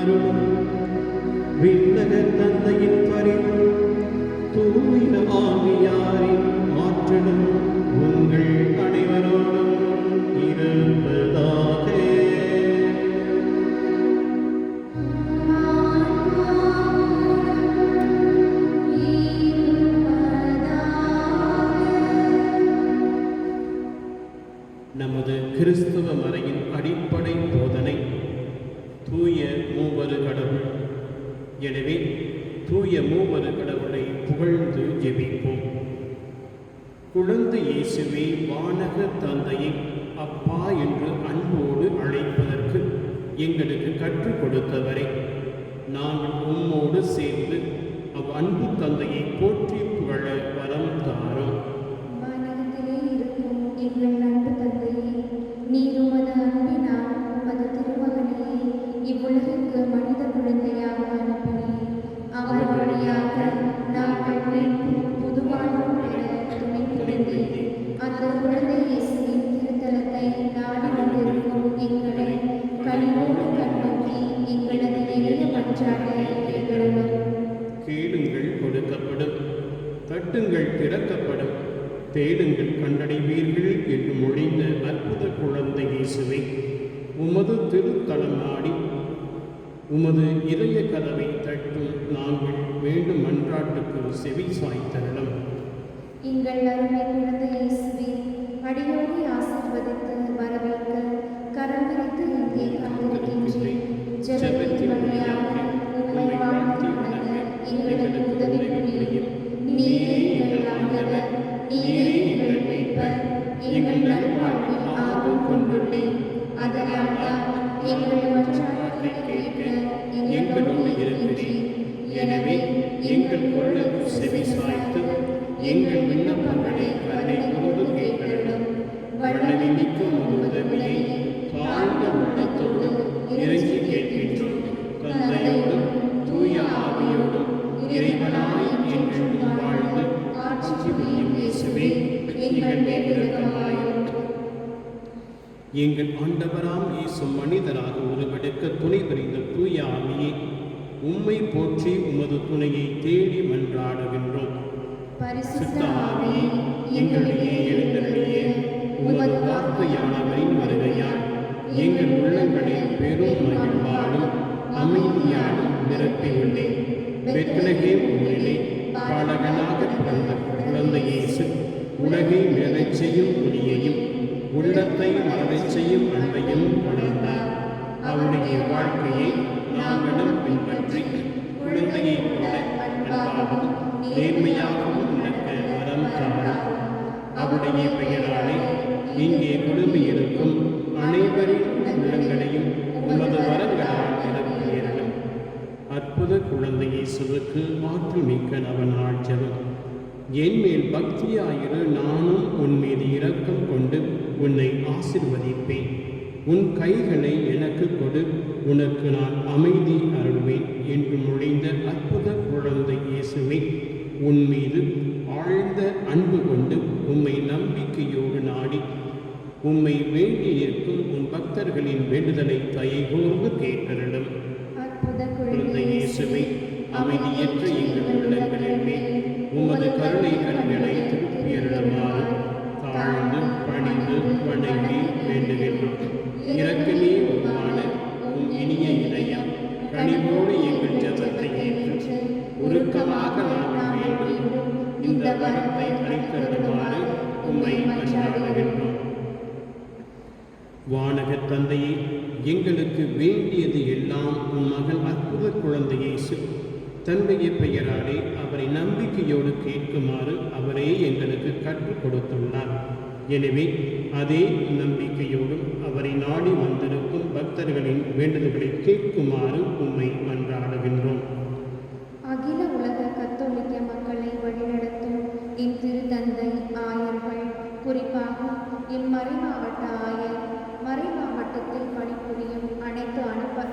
அருளும் விண்ணக தந்தையின் பரிவும் தூய ஆவியாரின் ஆற்றலும் உங்கள் அனைவரோடும் இருப்பதாக. நமது கிறிஸ்தவ மறையின் அடிப்படை போதனை தூய மூவரு கடவுள். எனவே தூய மூவரு கடவுளை புகழ்ந்து ஜெபிப்போம். குழந்தை இயேசுவே, வானக தந்தையை அப்பா என்று அன்போடு அழைப்பதற்கு எங்களுக்கு கற்றுக் கொடுத்தவரை நாங்கள் உம்மோடு சேர்ந்து அவ்வன்பு தந்தையை போற்றி புகழ வரம் தாரும். வானகத்திலே இருக்கும் எங்கள் அன்பு தந்தையே, நீர் உமது அன்பினால் உமது திருமகனையே இவ்வுலகிற்கு மனித குழந்தையாக அனுப்பினீர். அவர் வழியாக நாங்கள் மீட்பும் புது வாழ்வும் பெற துணை புரிந்தீர். அந்த குழந்தை இயேசுவின் திருத்தலத்தை நாடி வந்திருக்கும் எங்களை கனிவோடு கண்ணோக்கி எங்களது எளிய மன்றாட்டை கேட்டருளும். கேளுங்கள், கொடுக்கப்படும்; தட்டுங்கள், திறக்கப்படும்; தேடுங்கள், கண்டடைவீர்கள் என்று மொழிந்த அற்புத குழந்தை இயேசுவை உமது திருத்தலம் நாடி உமது இதய கதவை தட்டும் நாங்கள் வேண்டும் மன்றாட்டுக்கு செவி சாய்த்தருளும். எங்கள் அருமை குழந்தை இயேசுவே, அடியோடி ஆசீர்வதித்து வரவேற்க கரம் விரித்து இங்கே காத்திருக்கின்றேன். ஜெபத்தின் வழியாக உம்மை வாழ்த்தி வணங்க எங்களுக்கு உதவி புரியும். நீரே எங்கள் ஆண்டவர், நீரே எங்கள் மீட்பர், எங்கள் நல்வாழ்வில் ஆர்வம் கொண்டுள்ளேன். அதனால் தான் எங்கள் மன்றாட்டை கேட்க எங்களோடு இருக்கிறேன். எனவே எங்கள் குரலுக்கு செவி சாய்த்து எங்கள் விண்ணப்பங்களை கருணை கொண்டு கேட்கிறோம். வல்லமை மிக்க உமது உதவியை தாழ்ந்த உள்ளத்தோடு இறைஞ்சி கேட்கின்றோம். தந்தையோடும் தூய ஆவியோடும் இறைவனாய் என்றும் வாழ்ந்து ஆட்சி புரியும் இயேசுவே, எங்கள் மேல் இரக்கமாயிரும். எங்கள் ஆண்டவராம் இயேசு மனிதராக உருவெடுக்க துணை புரிந்த தூய ஆவியை உம்மை போற்றி உமது துணையை தேடி மன்றாடுகின்றோம். பரிசுத்த ஆவியே, எங்களிடையே எழுந்தருளிய உமது வார்த்தையானவரின் வருகையால் எங்கள் உள்ளங்களில் பெரும் மகிழ்வாலும் அமைதியாலும் நிரப்பியுள்ளேன். பெத்லகேம் ஊரிலே பாலகனாக பிறந்த குழந்தை இயேசு உலகை மேலச் செய்யும் ஒளியையும் உள்ளத்தை மலரச் செய்யும் அன்பையும் உணர்ந்தார். அவருடைய வாழ்க்கையை நாங்களும் பின்பற்றி குழந்தையைப் போல அன்பாகவும் நேர்மையாகவும் நடக்க வரம் தாரும். அவருடைய பெயராலே இங்கே குழுமியிருக்கும் அனைவரின் உள்ளங்களையும் உமது வரங்களால் நிரப்பியருளும். அற்புத குழந்தை இயேசுவுக்கு ஆற்றல் மிக்க நவநாள் ஜெபம். என் மேல் பக்தியாயிரு, நானும் உன் மீது இரக்கம் கொண்டு உன்னை ஆசிர்வதிப்பேன். உன் கைகளை எனக்கு கொடு, உனக்கு நான் அமைதி அருள்வேன் என்று மொழிந்த அற்புத குழந்தை இயேசுவே, உன் மீது ஆழ்ந்த அன்பு கொண்டு உம்மை நம்பிக்கையோடு நாடி உம்மை வேண்டியிருக்கும் உன் பக்தர்களின் வேண்டுதலை தயைகூர்ந்து கேட்டருளும். குழந்தை இயேசுவை, அமைதியற்ற எங்கள் உள்ளங்களின் மேல் உமது கருணை கண்களை திருப்பியருளுமாறு தாழ்ந்து பணிந்து வணங்கி வேண்டுகின்றோம். இரக்கமே உருவான உம் இனிய இதயம் கனிவோடு எங்கள் ஜெபத்தை ஏற்று உருக்கமாக நாங்கள் வேண்டும் இந்த வரத்தை அளித்தருளுமாறு உம்மை மன்றாடுகின்றோம். வானக தந்தையே, எங்களுக்கு வேண்டியது எல்லாம் உன் மகன் அற்புத குழந்தை இயேசு தன்னுடைய பெயராலே அவரை நம்பிக்கையோடு கேட்குமாறு அவரே எங்களுக்கு கற்றுக் கொடுத்துள்ளார். எனவே அதே நம்பிக்கையோடும் அவரை நாடி வந்திருக்கும் பக்தர்களின் வேண்டுதல்களை கேட்குமாறு உம்மை மன்றாடுகின்றோம். அகில உலக கத்தோலிக்க மக்களை வழிநடத்தும் என் திருத்தந்தை ஆயர்கள், குறிப்பாக இம்மறை மாவட்ட ஆயர், மறை மாவட்டத்தில் பணிபுரியும் அனைத்து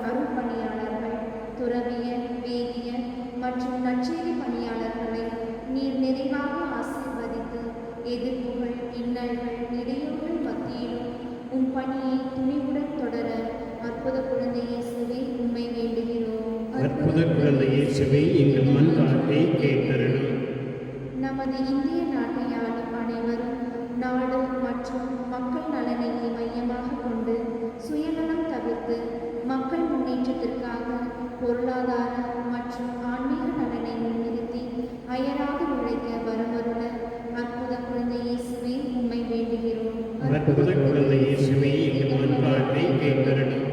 அருள்பணியாளர்கள், துறவியர், வேதியர் மற்றும் நற்செய்தி பணியாளர்களை நீர் நிறைவாக ஆசீர்வதித்து எதிர்ப்புகள், இன்னல்கள், இடையூறுகள் மத்தியிலும் உம் பணியை துணிவுடன் தொடர அற்புத குழந்தை இயேசுவே உம்மை வேண்டுகிறோம். அற்புத குழந்தை இயேசுவே எங்கள் மன்றாட்டை கேட்டருளும். நமது இந்திய நாட்டை ஆளும் அனைவரும் நாடு மற்றும் மக்கள் நலனை மையமாக கொண்டு சுயநலம் தவிர்த்து மக்கள் முன்னேற்றத்திற்காக பொருளாதார மற்றும் ஆன்மீக நலனை முன்னிறுத்தி அயராது உழைக்க வரமருள அற்புத குழந்தை இயேசுவே உம்மை வேண்டுகிறோம். அற்புத குழந்தை இயேசுவே எங்கள் மன்றாட்டை கேட்டருளும்.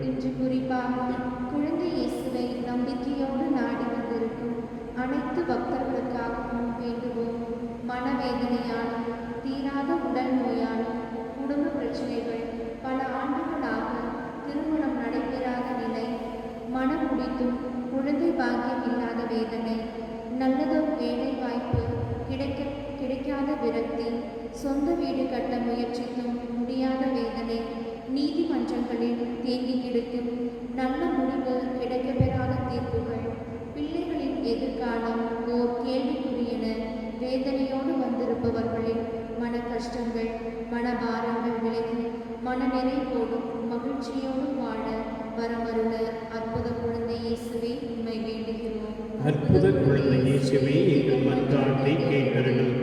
இன்று குறிப்பாக குழந்தை இயேசுவை நம்பிக்கையோடு நாடி வந்திருக்கும் அனைத்து பக்தர்களுக்காகவும் வேண்டுவோம். மனவேதனையாலும் தீராத உடல் நோயாலும் குடும்ப பிரச்சனைகள், பல ஆண்டுகளாக திருமணம் நடைபெறாத நிலை, மனம் முடித்தும் குழந்தை பாக்கியம் இல்லாத வேதனை, நல்லதொரு வேலை வாய்ப்பு கிடைக்காத விரக்தி, சொந்த வீடு கட்ட முயற்சித்தும் முடியாத வேதனை, நீதிமன்றங்களில் தேங்கி கிடக்கும் நல்ல முடிவு கிடைக்கப்பெறாத தீர்ப்புகள், பிள்ளைகளின் எதிர்காலம் ஓர் கேள்விக்குரியன வேதனையோடு வந்திருப்பவர்களின் மன கஷ்டங்கள், மனபாரங்கள் விலகி மனநிறைவோடும் மகிழ்ச்சியோடும் வாழ வரமருள அற்புத குழந்தை இயேசுவே உம்மை வேண்டுகிறோம். அற்புத குழந்தை இயேசுவே எங்கள் மன்றாட்டை கேட்டருளும்.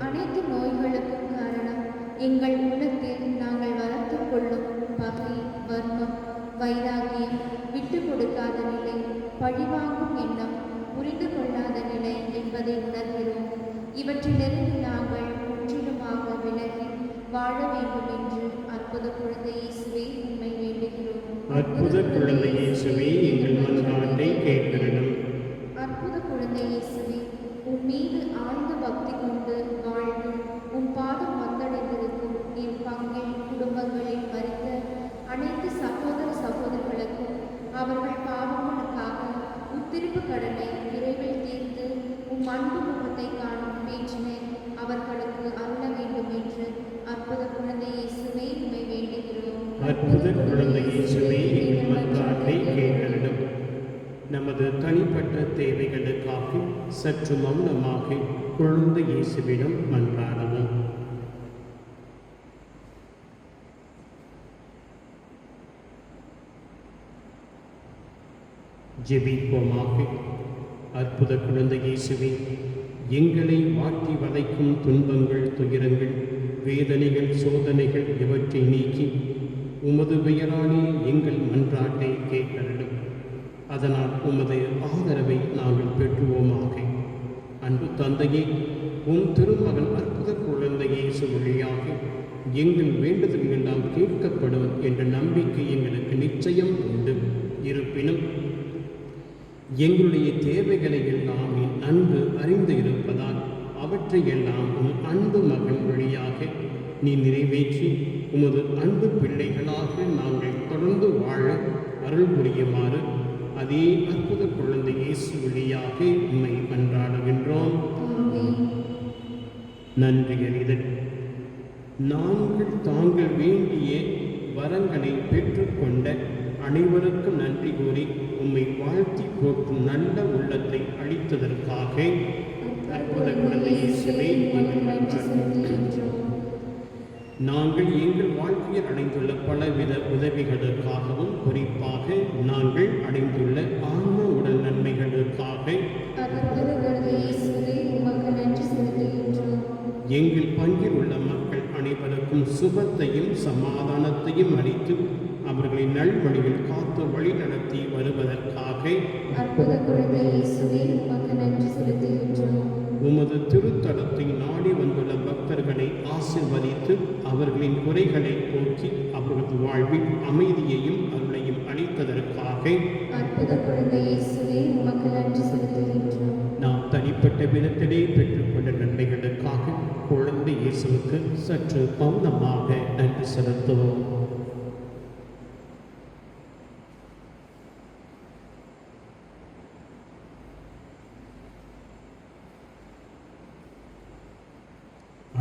அனைத்து நோய்களுக்கும் காரணம் எங்கள் உள்ளத்தில் நாங்கள் வளர்த்துக் கொள்ளும் பகை, வர்மம், வைராகியம், விட்டு கொடுக்காத நிலை, பழிவாங்கும் எண்ணம், புரிந்து கொள்ளாத நிலை என்பதை உணர்கிறோம். இவற்றிலிருந்து நாங்கள் முற்றிலுமாக விலகி வாழ வேண்டும் என்று அற்புத குழந்தை இயேசுவே உம்மை வேண்டுகிறோம். அற்புத குழந்தை இயேசுவே எங்கள் மன்றாட்டை கேட்டருளும். அற்புத குழந்தை இயேசுவே உம் மீது ஆழ்ந்த பக்தி கொண்டு வாழ்ந்து உம் பாதம் வந்தடைந்திருக்கும் என் பங்கில் குடும்பங்களில் மறித்த அனைத்து சகோதர சகோதரர்களுக்கும் அவர்கள் பாவங்களுக்காக உத்திருப்பு கடனை விரைவில் தீர்த்து உம் அன்பு முகத்தை காணும் பேச்சினை அவர்களுக்கு அருள வேண்டும் என்று அற்புத குழந்தை இயேசுவே உம்மை வேண்டுகிறோம். அற்புத குழந்தை இயேசுவே எங்கள் மன்றாட்டை கேட்டருளும். நமது தனிப்பட்ட தேவைகளுக்காக சற்று மௌனமாக குழந்தை இயேசுவிடம் மன்றாடவும். ஜெபிப்போமாக. அற்புத குழந்தை இயேசுவே, எங்களை வாட்டி வதைக்கும் துன்பங்கள், துயரங்கள், வேதனைகள், சோதனைகள் இவற்றை நீக்கி உமது பெயராலே எங்கள் மன்றாட்டை கேட்டருளும். அதனால் உமது ஆதரவை நாங்கள் பெற்றுவோமாக. அன்பு தந்தையே, உன் திருமகன் அற்புத குழந்தை இயேசு வழியாக எங்கள் வேண்டுதல் எல்லாம் கேட்கப்படும் என்ற நம்பிக்கை எங்களுக்கு நிச்சயம் உண்டு. இருப்பினும் எங்களுடைய தேவைகளை எல்லாம் நீ நன்கு அறிந்து இருப்பதால் அவற்றையெல்லாம் உன் அன்பு மகன் வழியாக நீ நிறைவேற்றி உமது அன்பு பிள்ளைகளாக நாங்கள் தொடர்ந்து வாழ அருள் புரியுமாறு அதே அற்புத குழந்தை இயேசு வழியாக உம்மை மன்றாடுகின்றோம். நன்றி அறிதல். நாங்கள் தாங்கள் வேண்டிய வரங்களை பெற்றுக்கொண்ட அனைவருக்கும் நன்றி கூறி உம்மை வாழ்த்தி போற்றும் நல்ல உள்ளத்தை அளித்ததற்காக அற்புத குழந்தை இயேசுவே எங்கள் மன்றாடுகின்றோம். நாங்கள் எங்கள் வாழ்க்கையில் அடைந்துள்ள பலவித உதவிகளுக்காகவும் குறிப்பாக நாங்கள் அடைந்துள்ள ஆன்ம உடல் நன்மைகளுக்காக எங்கள் பங்கில் உள்ள மக்கள் அனைவருக்கும் சுபத்தையும் சமாதானத்தையும் அளித்து அவர்களின் நல்வழியில் காத்து வழி நடத்தி வருவதற்காக உமது திருத்தலத்தை நாடி வந்துள்ள பக்தர்களை ஆசிர்வதித்து அவர்களின் குறைகளை போக்கி அவர்களது வாழ்வில் அமைதியையும் அருளையும் அளித்ததற்காக நாம் தனிப்பட்ட விதத்திலே பெற்றுக்கொண்ட நன்மைகளுக்காக குழந்தை இயேசுவுக்கு சற்று மௌனமாக நன்றி செலுத்துவோம்.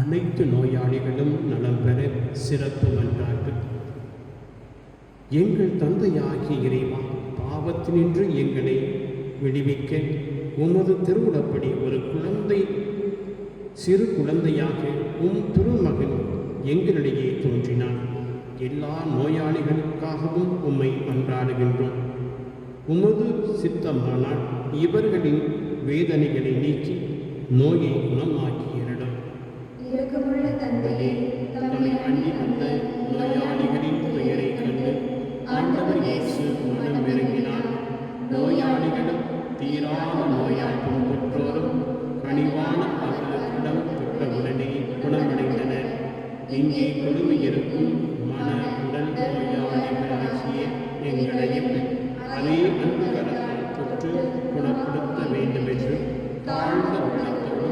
அனைத்து நோயாளிகளும் நலம் பெற சிறப்பு மன்றாட்டு. எங்கள் தந்தையாகிய இறைவா, பாவத்தினின்று எங்களை விடுவிக்க உமது திருவுளப்படி ஒரு சிறு குழந்தையாக உம் திருமகன் எங்களிடையே தோன்றினார். எல்லா நோயாளிகளுக்காகவும் உம்மை மன்றாடுகின்றோம். உமது சித்தமானால் இவர்களின் வேதனைகளை நீக்கி நோயை குணமாக்கியரிடம். இரக்கமுள்ள தந்தையே, தம்மை அண்டி வந்த நோயாளிகளின் துயரை கண்டு ஆண்டவர் இயேசு மனம் இறங்கினார். நோயாளிகளும் தீராத நோயால் துன்புற்றோரும் கனிவான அவர்களிடம் பெற்றவுடனே குணமடைந்தனர். இங்கே குழுமியிருக்கும் மன உடல் நோயாளிகளாகிய எங்களையும் அதே அன்பு கரத்தால் தொற்று குணப்படுத்த வேண்டும் என்று தாழ்ந்த உள்ளத்தோடு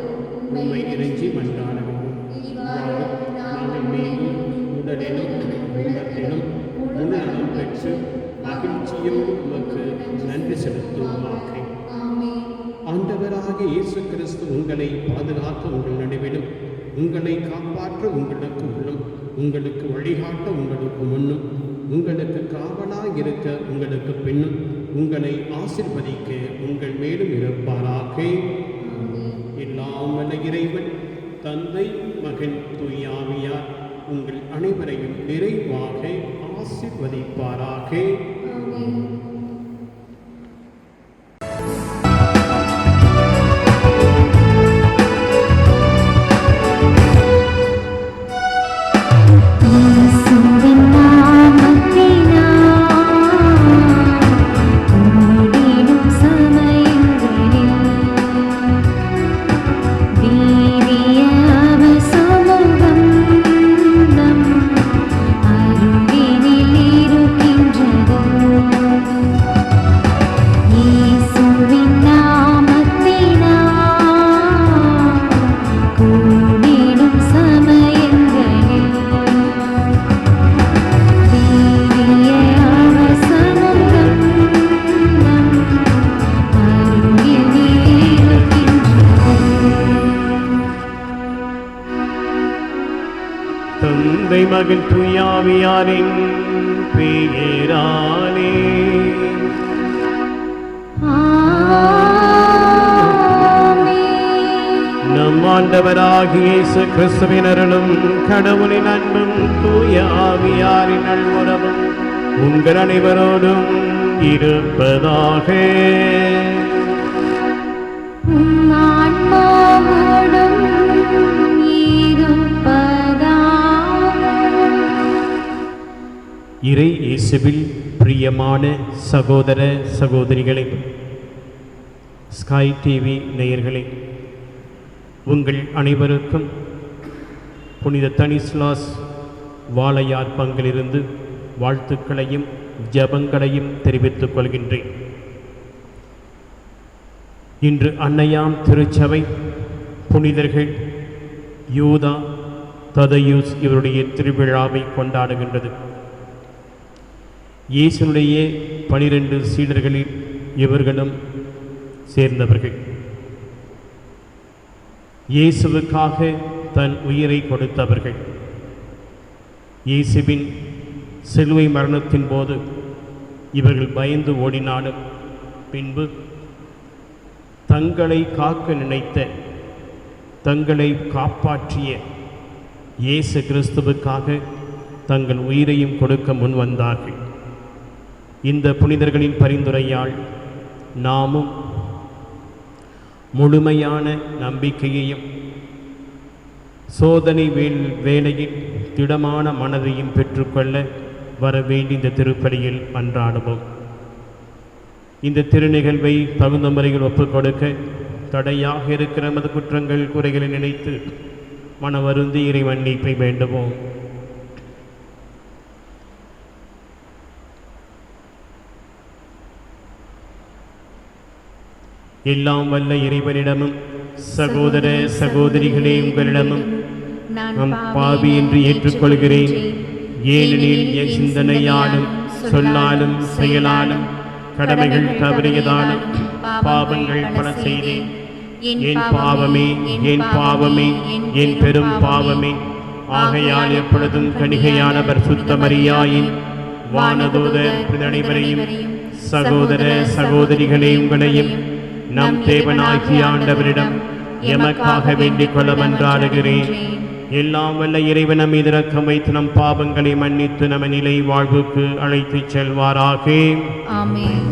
உண்மை இறைஞ்சி மன்றாட வேண்டும். இவ்வாறு நாங்கள் மீண்டும் உடலிலும் உள்ளத்திலும் முன்னணம் பெற்று மகிழ்ச்சியோடு உமக்கு நன்றி செலுத்துவோமாக. ஆண்டவராக இயேசு கிறிஸ்து உங்களை பாதுகாக்க உங்கள் நடுவிலும், உங்களை காப்பாற்ற உங்களுக்கு உள்ளும், உங்களுக்கு வழிகாட்ட உங்களுக்கு முன்னும், உங்களுக்கு காவலாக இருக்க உங்களுக்கு பின்னும், உங்களை ஆசீர்வதிக்க உங்கள் மேலும் இருப்பாராக. எல்லாம் வல்ல இறைவன் தந்தை, மகன், தூய ஆவியார் உங்கள் அனைவரையும் நிறைவாக ஆசீர்வதிப்பாராக. தந்தை, மகன், தூய ஆவியாரின் பெயராலே நம் ஆண்டவராகிய இயேசு கிறிஸ்துவின் அருளும் கடவுளின் அன்பும் தூய ஆவியாரின் நல்வுறவும் உங்கள் அனைவரோடும் இருப்பதாக. இறை இயேசுவில் பிரியமான சகோதர சகோதரிகளே, ஸ்கை டிவி நேயர்களே, உங்கள் அனைவருக்கும் புனித தனிஸ்லாஸ் வாளையார் பங்கிலிருந்து வாழ்த்துக்களையும் ஜெபங்களையும் தெரிவித்துக் கொள்கின்றேன். இன்று அன்னையாம் திருச்சபை புனிதர்கள் யூதா, ததயூஸ் இவருடைய திருவிழாவை கொண்டாடுகின்றது. இயேசுனுடைய 12 சீடர்களில் இவர்களும் சேர்ந்தவர்கள். இயேசுவுக்காக தன் உயிரை கொடுத்தவர்கள். இயேசுவின் சிலுவை மரணத்தின் போது இவர்கள் பயந்து ஓடினாலும் பின்பு தங்களை காக்க நினைத்த, தங்களை காப்பாற்றிய இயேசு கிறிஸ்துவுக்காக தங்கள் உயிரையும் கொடுக்க முன் வந்தார்கள். இந்த புனிதர்களின் பரிந்துரையால் நாமும் முழுமையான நம்பிக்கையையும் சோதனை வேளையில் திடமான மனதையும் பெற்றுக்கொள்ள வர வேண்டிய இந்த திருப்பலியில் மன்றாடுவோம். இந்த திருநிகழ்வை தகுந்த முறையில் ஒப்புக் கொடுக்க தடையாக இருக்கிற நமது குற்றங்கள் குறைகளை நினைத்து மனவருந்தி இறை மன்னிப்பை வேண்டுவோம். எல்லாம் வல்ல இறைவனிடமும் சகோதர சகோதரிகளே உங்களிடமும் நம் பாவி என்று ஏற்றுக்கொள்கிறேன். ஏனெனில் என் சிந்தனையாலும் சொல்லாலும் செயலாலும் கடமைகள் தவறியதாலும் பாவங்கள் பல செய்தேன். என் பாவமே, என் பாவமே, என் பெரும் பாவமே. ஆகையால் எப்பொழுதும் கணிகையானவர் சுத்தமரியாயின் வானதூதர் அனைவரையும் சகோதர சகோதரிகளே உங்களையும் நம் தேவனாகிய ஆண்டவரிடம் எமக்காக வேண்டிக் கொள்ள மன்றாடுகிறேன். எல்லாம் வல்ல இறைவன் நம் மீது இரக்கம் வைத்து நம் பாவங்களை மன்னித்து நம்ம நிலை வாழ்வுக்கு அழைத்துச் செல்வாராக. ஆமென்.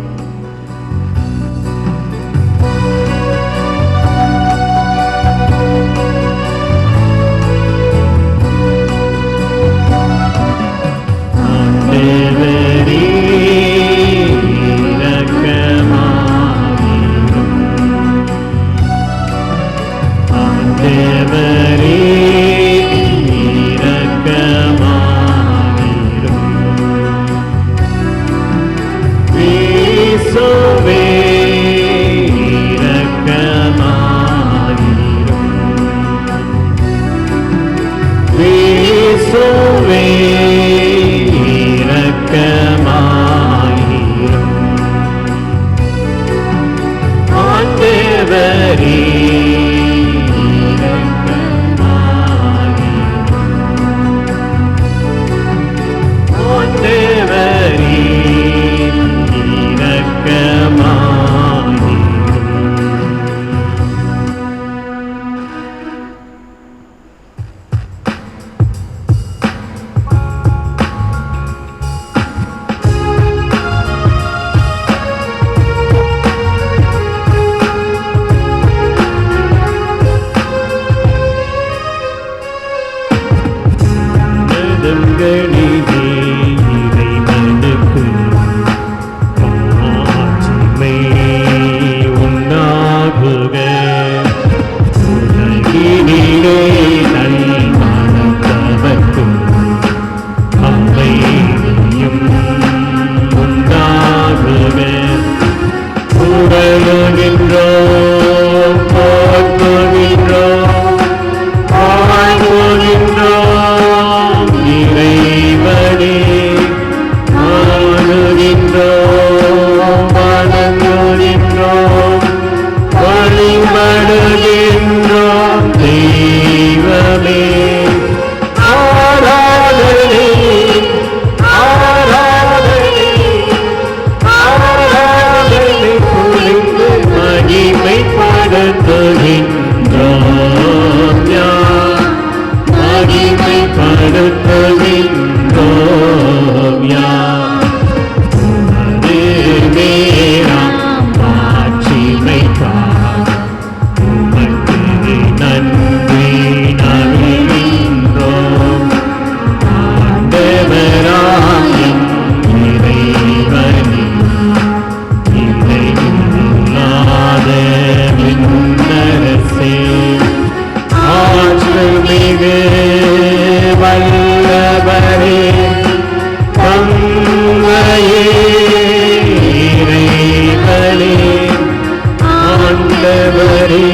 ஆண்டவரே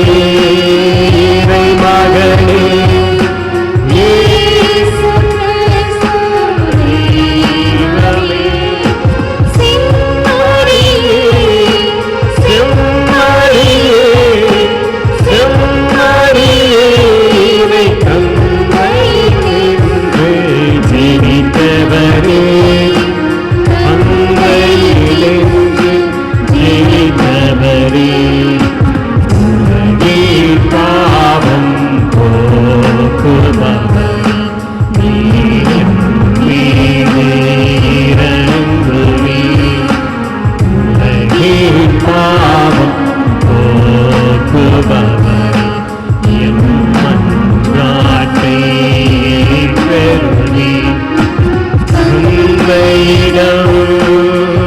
இறைமகனே இயேசு கிறிஸ்து தெய்வமே, செம்மறியே, செம்மறியே செம்மறியே இறை தந்தையினின்று ஜெனித்தவரே தந்தையினின்று ஜெனித்தவரே உலகில் பாவம் போக்குபவரே நீர் மீது இறங்குவீர் உலகில் பாவம் போக்குபவரே எம் மன்றாட்டை பெறுவீர் தந்தையிடம்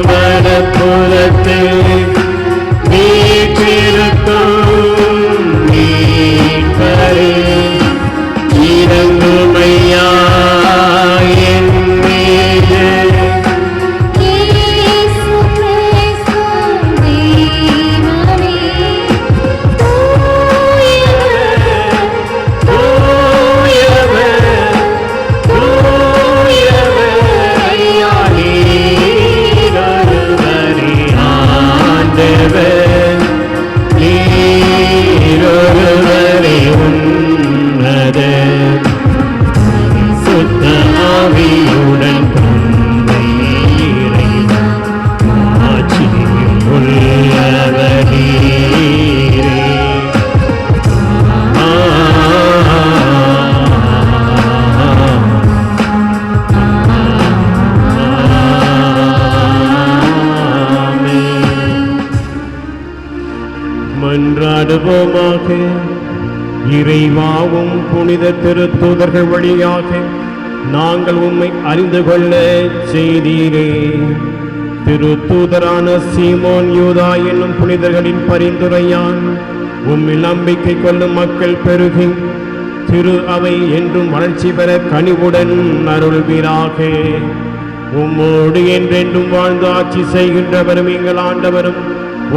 வலப்புறத்தில் வீற்றிருக்கும் மீட்பரே இறங்குமையா என் மீது இயேசு கிறிஸ்து தெய்வமே, தூயவர் தூயவர் ஐயா நீரொருவரே ஆண்டவர் நீரொருவரே உன்னதர் சுத்த ஆவியுடன் தந்தை இறைவன் ஆட்சியில் உள்ளவரே மன்றாடுவோமாக. இறைவாவும் புனித திருத்தூதர்கள் வழியாக நாங்கள் உம்மை அறிந்து கொள்ள செய்தீரே. திருத்தூதரான சீமோன் யூதா என்னும் புனிதர்களின் பரிந்துரையால் உம்மில் நம்பிக்கை கொள்ளும் மக்கள் பெருகி திரு அவை என்றும் வளர்ச்சி பெற கனிவுடன் அருள்வீராக. உம்மோடு என்றென்றும் வாழ்ந்து ஆட்சி செய்கின்றவரும் எங்கள் ஆண்டவரும்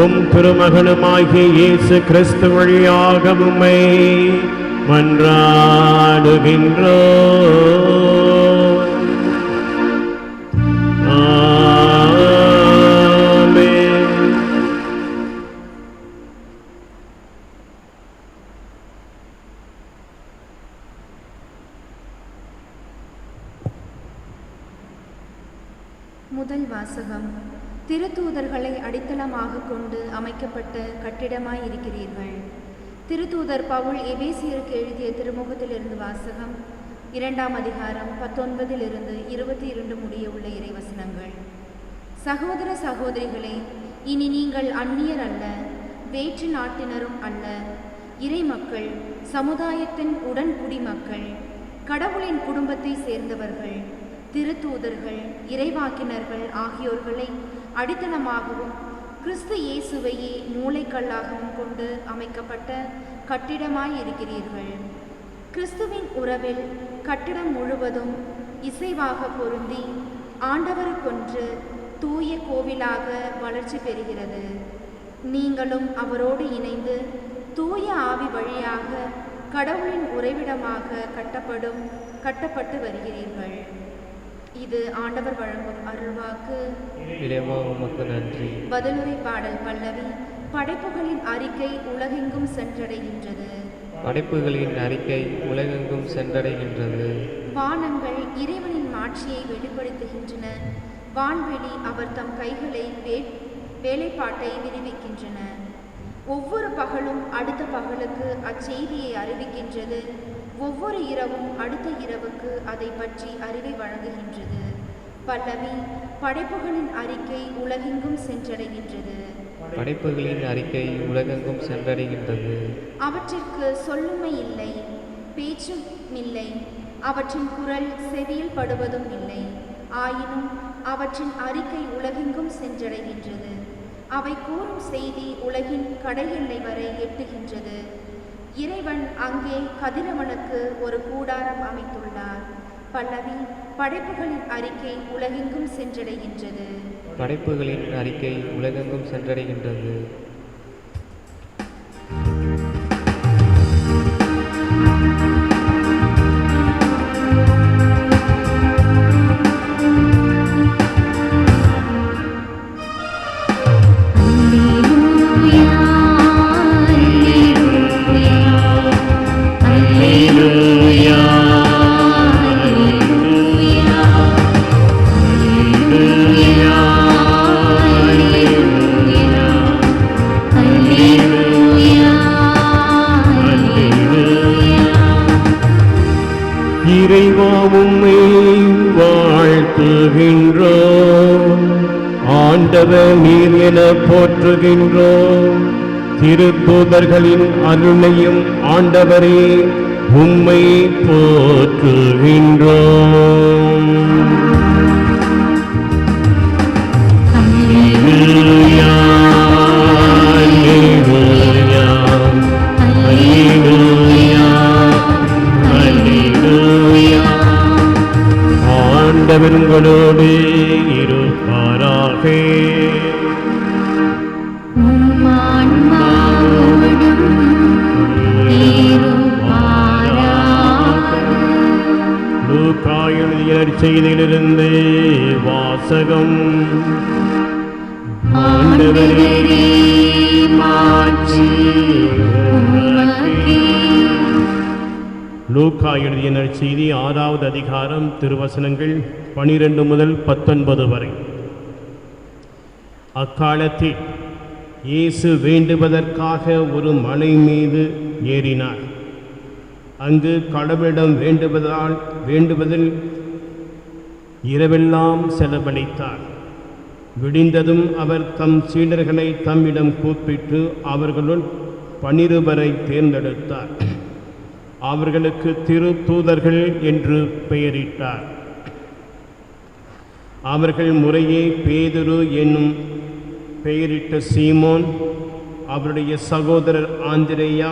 உம் திருமகனுமாகிய இயேசு கிறிஸ்து வழியாக உம்மை மன்றாடுகின்றோம். ஆமென். முதல் வாசகம். திருத்தூதர்களை அடித்தளமாக கொண்டு அமைக்கப்பட்ட கட்டிடமாயிருக்கிறீர்கள். திருத்தூதர் பவுல் எபேசியருக்கு எழுதிய திருமுகத்திலிருந்து வாசகம். 2ஆம் அதிகாரம் 19 22 முடிய உள்ள இறைவசனங்கள். சகோதர சகோதரிகளே, இனி நீங்கள் அந்நியர் அல்ல, வேற்று நாட்டினரும் அல்ல, இறைமக்கள், சமுதாயத்தின் உடன் குடிமக்கள், கடவுளின் குடும்பத்தை சேர்ந்தவர்கள், திருத்தூதர்கள், இறைவாக்கினர்கள் ஆகியோர்களை அடித்தளமாகவும் கிறிஸ்து இயேசுவையே மூலைக்கல்லாகவும் கொண்டு அமைக்கப்பட்ட கட்டிடமாயிருக்கிறீர்கள். கிறிஸ்துவின் உறவில் கட்டிடம் முழுவதும் இசைவாக பொருந்தி ஆண்டவருக்கொன்று தூய கோவிலாக வளர்ச்சி பெறுகிறது. நீங்களும் அவரோடு இணைந்து தூய ஆவி வழியாக கடவுளின் உறைவிடமாக கட்டப்பட்டு வருகிறீர்கள். இது ஆண்டவர் வழங்கும் அருள்வாக்கு. இறைவா உமக்கு நன்றி. பதிலுரை பாடல் பல்லவி. படைப்புகளின் அறிக்கை உலகெங்கும் சென்றடைகின்றது. படைப்புகளின் அறிக்கை உலகெங்கும் சென்றடைகின்றது. வானங்கள் இறைவனின் மாட்சியை வெளிப்படுத்துகின்றன. வான்வெளி அவர் தம் கைகளை வேலைப்பாட்டை விரிவிக்கின்றன. ஒவ்வொரு பகலும் அடுத்த பகலுக்கு அச்செய்தியை அறிவிக்கின்றது. ஒவ்வொரு இரவும் அடுத்த இரவுக்கு அதை பற்றி அறிவை வழங்குகின்றது. பல்லவி. படைப்புகளின் அறிக்கை உலகெங்கும் சென்றடைகின்றது. படைப்புகளின் அறிக்கை உலகெங்கும் சென்றடைகின்றது. அவற்றிற்கு சொல்லுமை இல்லை, பேச்சும் இல்லை, அவற்றின் குரல் செவியில் படுவதும் இல்லை. ஆயினும் அவற்றின் அறிக்கை உலகெங்கும் சென்றடைகின்றது. அவை கூறும் செய்தி உலகின் கடையெல்லை வரை எட்டுகின்றது. இறைவன் அங்கே கதிரவனுக்கு ஒரு கூடாரம் அமைத்துள்ளார். பல்லவி. படைப்புகளின் அறிக்கை உலகெங்கும் சென்றடைகின்றது. படைப்புகளின் அறிக்கை உலகெங்கும் சென்றடைகின்றது. இறைவா உம்மை வாழ்த்துகின்றோம். ஆண்டவர் நீர் என போற்றுகின்றோம். திருத்தூதர்களின் அருளையும் ஆண்டவரே உம்மை போற்றுகின்றோம். அல்லேலூயா, அல்லேலூயா, அல்லேலூயா, அல்லேலூயா. ஆண்டவர் உங்களோடு இருப்பாராக. லூக்கா எழுதிய செய்தியிலிருந்து வாசகம். ஆண்டவரே மாட்சி உமக்கே. லூக்கா எழுதிய செய்தி 6வது அதிகாரம் திருவசனங்கள் 12 முதல் 19 வரை. அக்காலத்தில் இயேசு வேண்டுவதற்காக ஒரு மலை மீது ஏறினார். அங்கு கடவுளிடம் வேண்டுவதில் இரவெல்லாம் செலவழித்தார். விடிந்ததும் அவர் தம் சீடர்களை தம்மிடம் கூப்பிட்டு அவர்களுள் 12 தேர்ந்தெடுத்தார். அவர்களுக்கு திருத்தூதர்கள் என்று பெயரிட்டார். அவர்கள் முறையே பேதுரு என்னும் பெயரிட்ட சீமோன், அவருடைய சகோதரர் ஆந்திரேயா,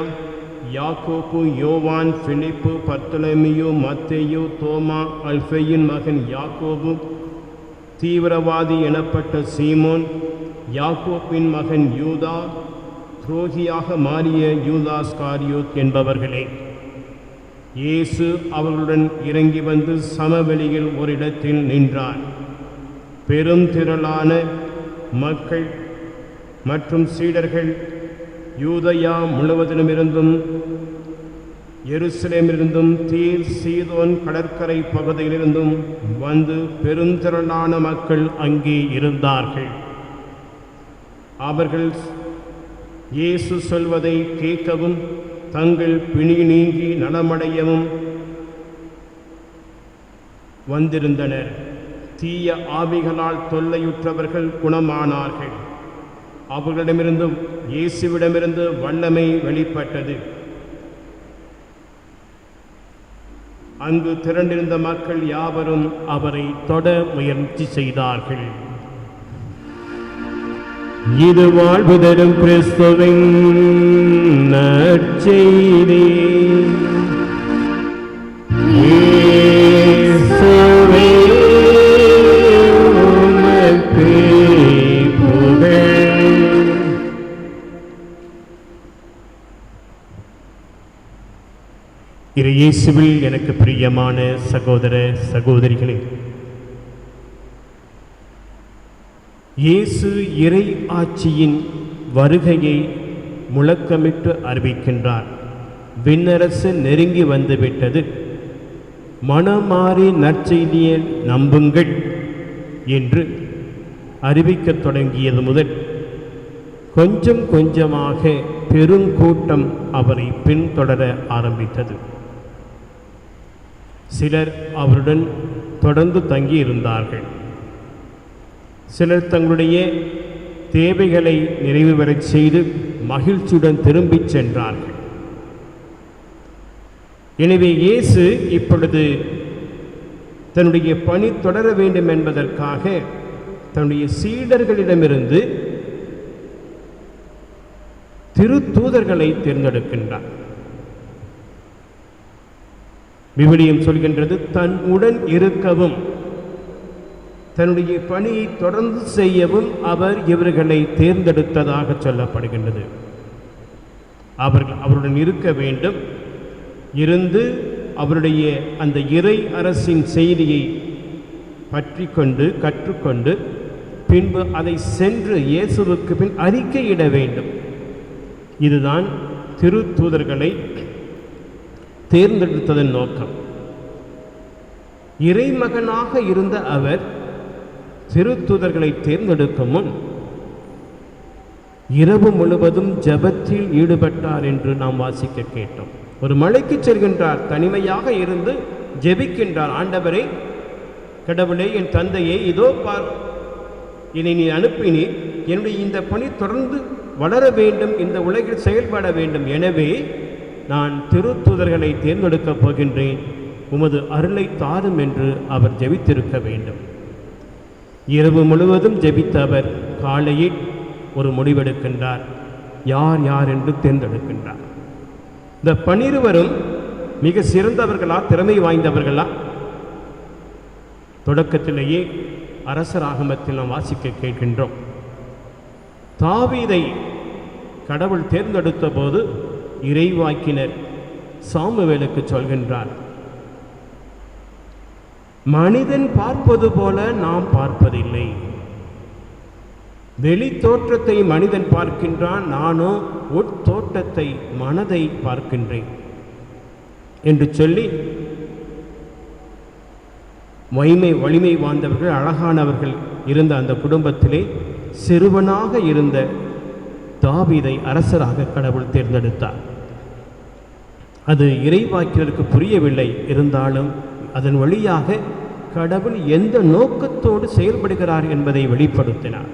யாக்கோபு, யோவான், பிலிப்பு, பர்த்தலமியு, மத்தேயு, தோமா, அல்ஃபேயின் மகன் யாக்கோபு, தீவிரவாதி எனப்பட்ட சீமோன், யாக்கோபின் மகன் யூதா, துரோகியாக மாறிய யூதாஸ்காரியோத் என்பவர்களே. இயேசு அவர்களுடன் இறங்கி வந்து சமவெளியில் ஒரு இடத்தில் நின்றார். பெரும் திரளான மக்கள் மற்றும் சீடர்கள் யூதயா முழுவதிலுமிருந்தும் எருசலேமிலிருந்தும் தீர் சீதோன் கடற்கரை பகுதியிலிருந்தும் வந்து பெருந்திரளான மக்கள் அங்கே இருந்தார்கள். அவர்கள் இயேசு சொல்வதை கேட்கவும் தங்கள் பிணி நீங்கி நலமடையவும் வந்திருந்தனர். தீய ஆவிகளால் தொல்லையுற்றவர்கள் குணமானார்கள். அவர்களிடமிருந்து இயேசுவிடமிருந்து வல்லமை வெளிப்பட்டது. அங்கு திரண்டிருந்த மக்கள் யாவரும் அவரை தொட முயற்சி செய்தார்கள். இது வாழ்வு தரும் கிறிஸ்துவின் நற்செய்தி. இயேசுவே உமக்கு புகழ். இயேசுவில் எனக்கு பிரியமான சகோதர சகோதரிகளே, இயேசு இறை ஆட்சியின் வருகையை முழக்கமிட்டு அறிவிக்கின்றார். விண்ணரசு நெருங்கி வந்துவிட்டது, மனமாறி நற்செய்தியை நம்புங்கள் என்று அறிவிக்கத் தொடங்கியது முதல் கொஞ்சம் கொஞ்சமாக பெருங்கூட்டம் அவரை பின்தொடர ஆரம்பித்தது. சிலர் அவருடன் தொடர்ந்து தங்கியிருந்தார்கள். சிலர் தங்களுடைய தேவைகளை நிறைவு பெறச் செய்து மகிழ்ச்சியுடன் திரும்பிச் சென்றார்கள். எனவே இயேசு இப்பொழுது தன்னுடைய பணி தொடர வேண்டும் என்பதற்காக தன்னுடைய சீடர்களிடமிருந்து திருத்தூதர்களை தேர்ந்தெடுக்கின்றார். விவிலியம் சொல்கின்றது, தன் உடன் இருக்கவும் தன்னுடைய பணியை தொடர்ந்து செய்யவும் அவர் இவர்களை தேர்ந்தெடுத்ததாக சொல்லப்படுகின்றது. அவர்கள் அவருடன் இருக்க வேண்டும், இருந்து அவருடைய அந்த இறை அரசின் செய்தியை பற்றி கொண்டு கற்றுக்கொண்டு பின்பு அதை சென்று இயேசுவுக்கு பின் அறிக்கையிட வேண்டும். இதுதான் திருத்தூதர்களை தேர்ந்தெடுத்ததன் நோக்கம். இறைமகனாக இருந்த அவர் திருத்தூதர்களை தேர்ந்தெடுக்கும் முன் இரவு முழுவதும் ஜெபத்தில் ஈடுபட்டார் என்று நாம் வாசிக்க கேட்டோம். ஒரு மலைக்கு செல்கின்றார், தனிமையாக இருந்து ஜெபிக்கின்றார். ஆண்டவரே, கடவுளே, என் தந்தையே, இதோ பார், என்னை நீ அனுப்பினீர். என்னுடைய இந்த பணி தொடர்ந்து வளர வேண்டும், இந்த உலகில் செயல்பட வேண்டும். எனவே நான் திருத்தூதர்களை தேர்ந்தெடுக்கப் போகின்றேன். உமது அருளை தாரும் என்று அவர் ஜெபித்திருக்க வேண்டும். இரவு முழுவதும் ஜெபித்த அவர் காலையில் ஒரு முடிவெடுக்கின்றார். யார் யார் என்று தேர்ந்தெடுக்கின்றார். இந்த 12 மிக சிறந்தவர்களா, திறமை வாய்ந்தவர்களா? தொடக்கத்திலேயே அரசராகமத்தில் நாம் வாசிக்க கேட்கின்றோம். தாவீதை கடவுள் தேர்ந்தெடுத்த போது இறைவாக்கினர் சாமுவேலுக்கு சொல்கின்றார், மனிதன் பார்ப்பது போல நாம் பார்ப்பதில்லை. வெளி தோற்றத்தை மனிதன் பார்க்கின்றான், நானோ உட்தோற்றத்தை, மனதை பார்க்கின்றேன் என்று சொல்லி வலிமை வாழ்ந்தவர்கள், அழகானவர்கள் இருந்த அந்த குடும்பத்திலே சிறுவனாக இருந்த தாவீதை அரசராக கடவுள் தேர்ந்தெடுத்தார். அது இறைவாக்கினருக்கு புரியவில்லை. இருந்தாலும் அதன் வழியாக கடவுள் எந்த நோக்கத்தோடு செயல்படுகிறார் என்பதை வெளிப்படுத்தினார்.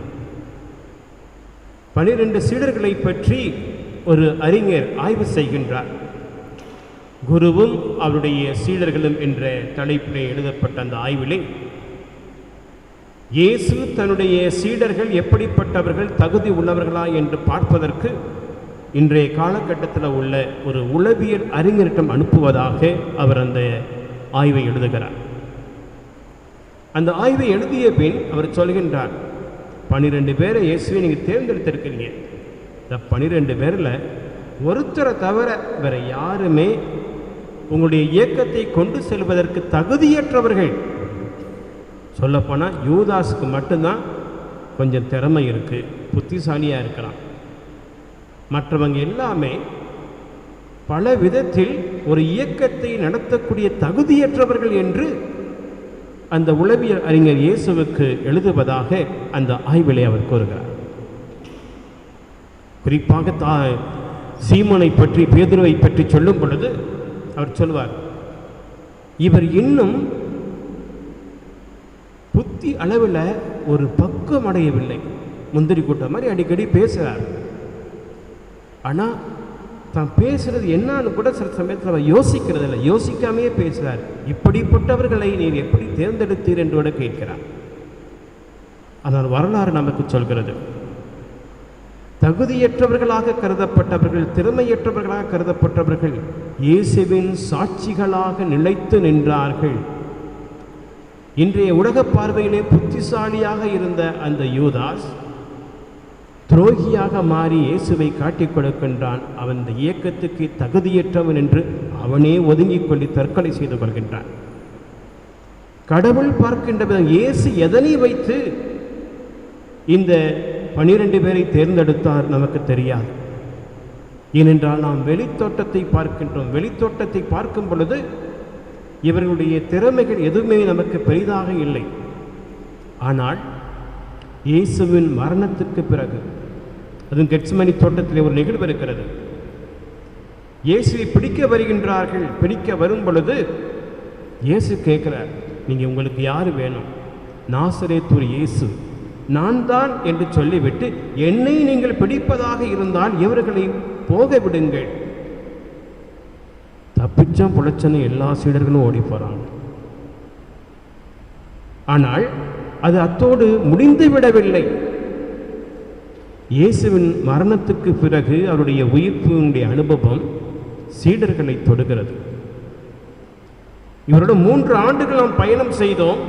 12 சீடர்களை பற்றி ஒரு அறிஞர் ஆய்வு செய்கின்றார். குருவும் அவருடைய சீடர்களும் என்ற தலைப்பிலே எழுதப்பட்ட அந்த ஆய்விலே இயேசு தன்னுடைய சீடர்கள் எப்படிப்பட்டவர்கள், தகுதி உள்ளவர்களா என்று பார்ப்பதற்கு இன்றைய காலகட்டத்தில் உள்ள ஒரு உளவியல் அறிஞரிடம் அனுப்புவதாக அவர் அந்த ஆய்வை எழுதுகிறார். அந்த ஆய்வை எழுதிய பின் அவர் சொல்கின்றார், 12 பேரை இயேசுவை நீங்கள் தேர்ந்தெடுத்திருக்கிறீங்க. இந்த 12 பேரில் ஒருத்தரை தவிர வேற யாருமே உங்களுடைய இயக்கத்தை கொண்டு செல்வதற்கு தகுதியற்றவர்கள். சொல்லப்போனால் யூதாஸுக்கு மட்டும்தான் கொஞ்சம் திறமை இருக்குது, புத்திசாலியாக இருக்கலாம். மற்றவங்க எல்லாமே பல விதத்தில் ஒரு இயக்கத்தை நடத்தக்கூடிய தகுதியற்றவர்கள் என்று அந்த உளவியல் அறிஞர் இயேசுவுக்கு எழுதுவதாக அந்த ஆய்விலே அவர் கூறுகிறார். குறிப்பாக சீமோனை பற்றி, பேதுருவை பற்றி சொல்லும் பொழுது அவர் சொல்வார், இவர் இன்னும் புத்தி அளவில் ஒரு பக்குவம் அடையவில்லை. முந்திரி கூட்டம் மாதிரி அடிக்கடி பேசுகிறார். ஆனால் தான் பேசுறது என்னன்னு கூட சில சமயத்தில் அவர் யோசிக்கிறது இல்லை, யோசிக்காமையே பேசுகிறார். இப்படிப்பட்டவர்களை நீர் எப்படி தேர்ந்தெடுத்தீர் என்று கூட கேட்கிறார். ஆனால் வரலாறு நமக்கு சொல்கிறது, தகுதியற்றவர்களாக கருதப்பட்டவர்கள், திறமையற்றவர்களாக கருதப்பட்டவர்கள் இயேசுவின் சாட்சிகளாக நிலைத்து நின்றார்கள். இன்றைய உலக பார்வையிலே புத்திசாலியாக இருந்த அந்த யூதாஸ் துரோகியாக மாறி இயேசுவை காட்டிக் கொடுக்கின்றான். அவன் இந்த இயக்கத்துக்கு தகுதியற்றவன் என்று அவனே ஒதுங்கிக் கொள்ளி தற்கொலை செய்து கொள்கின்றான். கடவுள் பார்க்கின்ற இயேசு எதனை வைத்து இந்த 12 பேரை தேர்ந்தெடுத்தார் நமக்கு தெரியாது. ஏனென்றால் நாம் வெளித்தோட்டத்தை பார்க்கின்றோம். வெளித்தோட்டத்தை பார்க்கும் பொழுது இவர்களுடைய திறமைகள் எதுவுமே நமக்கு பெரிதாக இல்லை. ஆனால் இயேசுவின் மரணத்துக்கு பிறகு, அதுவும் கெட்சமனி தோட்டத்தில் ஒரு நிகழ்வு இருக்கிறது. இயேசுவை பிடிக்க வருகின்றார்கள். பிடிக்க வரும் பொழுது இயேசு கேட்கிறார், நீங்கள் உங்களுக்கு யார் வேணும்? நாசரேத்தூர் இயேசு நான் தான் என்று சொல்லிவிட்டு, என்னை நீங்கள் பிடிப்பதாக இருந்தால் இவர்களை போக விடுங்கள். தப்பிச்சம் புழைச்சன்னு எல்லா சீடர்களும் ஓடி போகிறாங்க. ஆனால் அது அத்தோடு முடிந்து விடவில்லை. இயேசுவின் மரணத்துக்கு பிறகு அவருடைய உயிர்ப்பினுடைய அனுபவம் சீடர்களை தொடுகிறது. இவரோட 3 ஆண்டுகள் நாம் பயணம் செய்தோம்.